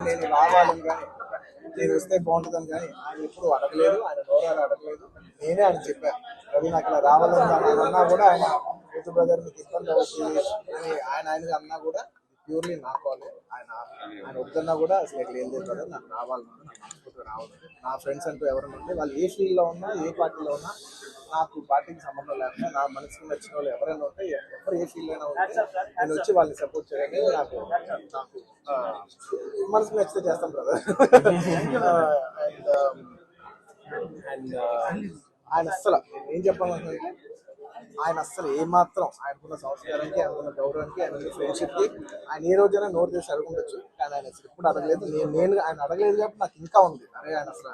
నేను రావాలని కానీ నేను వస్తే బాగుంటుందని కానీ ఆయన ఎప్పుడు అడగలేదు, ఆయన నోరాలు అడగలేదు. నేనే ఆయన చెప్పాను, రవి నాకు ఇలా రావాలని ఆయన అన్నా కూడా ఆయన యూత్ బ్రదర్ మీకు ఇబ్బంది అవుతుంది అని ఆయన అన్నా కూడా ప్యూర్లీ నా కాలే. ఆయన వద్దన్నా కూడా అసలు ఎక్కడ ఏం లేదు కదా, నాకు రావాలన్నా నాకు మనస్ఫూర్తిగా రావాలి. నా ఫ్రెండ్స్ అంటూ ఎవరైనా ఉంటే వాళ్ళు ఏ ఫీల్డ్లో ఉన్నా ఏ పార్టీలో ఉన్నా నాకు పార్టీకి సంబంధం లేకుండా నా మనసుకు నచ్చిన వాళ్ళు ఎవరైనా ఉంటే ఎవరు ఏ ఫీల్డ్ అయినా ఉంటే నేను వచ్చి వాళ్ళని సపోర్ట్ చేయడానికి నాకు మనసుకు నచ్చితే చేస్తాం బ్రదర్. అండ్ ఆయన అస్సలు ఏం చెప్పాలంటే ఆయన అస్సలు ఏమాత్రం ఆయనకున్న సంస్కారానికి, ఆయనకున్న గౌరవానికి, ఆయనకున్న ఫ్రెండ్షిప్కి ఆయన ఏ రోజైనా నోరు చేసి అడగఉండొచ్చు. కానీ ఆయన అసలు ఎప్పుడు అడగలేదు. నేను ఆయన అడగలేదు కాబట్టి నాకు ఇంకా ఉంది, అరే ఆయన అసలు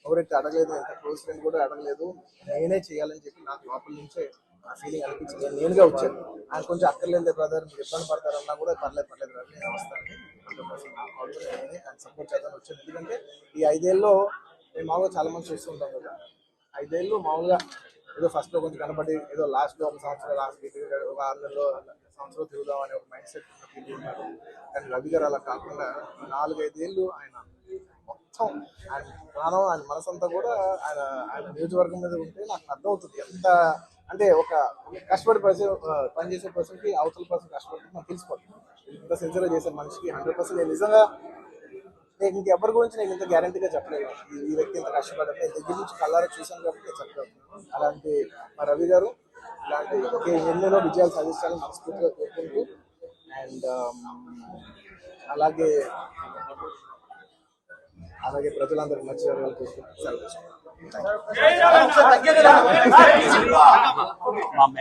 ఎవరైతే అడగలేదు, ఎంత క్లోజ్ ఫ్రెండ్ కూడా అడగలేదు, నేనే చేయాలని చెప్పి నాకు లోపల నుంచే ఆ ఫీలింగ్ అనిపించింది. నేనుగా వచ్చాను. ఆయన కొంచెం అక్కర్లేదు బ్రదర్ మీరు ఇబ్బంది పడతారన్నా కూడా పర్లేదు బ్రదర్ నేను వస్తానని 100% నేనే ఆయన సపోర్ట్ చేద్దామని వచ్చాను. ఎందుకంటే ఈ 5 ఏళ్ళలో మేము మామూలుగా చాలా మంది చూస్తూ ఉంటాం కదా, 5 ఏళ్ళు మామూలుగా ఏదో ఫస్ట్లో కొంచెం కనబడి ఏదో లాస్ట్లో ఒక సంవత్సరం లాస్ట్ ఒక 6 నెలలో సంవత్సరం తిరుగుదాం అనే ఒక మైండ్ సెట్ ఫీల్ ఉన్నారు. కానీ రవి గారు అలా కాకుండా 4-5 ఏళ్ళు ఆయన మొత్తం ఆయన ప్రాణం, ఆయన మనసంతా కూడా ఆయన నియోజకవర్గం మీద ఉంటే నాకు అర్థమవుతుంది ఎంత అంటే ఒక కష్టపడి పనిచేసే పర్సన్కి అవతల పర్సన్ కష్టపడి నాకు తెలిసిపోతుంది. ఇంత సిన్సియర్గా చేసే మనిషికి 100% నేను నిజంగా నేను ఇంకెవరి గురించి నేను ఇంత గ్యారంటీగా చెప్పలేదు. ఈ వ్యక్తి ఇంత కష్టపడ్డారు, నేను దగ్గర నుంచి కళ్ళారా చూశాను కాబట్టి నేను చెప్పగలుగుతున్నాను. అలాంటి మా రవి గారు ఇలాంటి ఎన్నెన్నో విజయాలు సాధించాలని మనస్ఫూర్తిగా కోరుకుంటూ అండ్ అలాగే ప్రజలందరికీ మంచి జరగాలని కోరుకుంటూ సెలవు.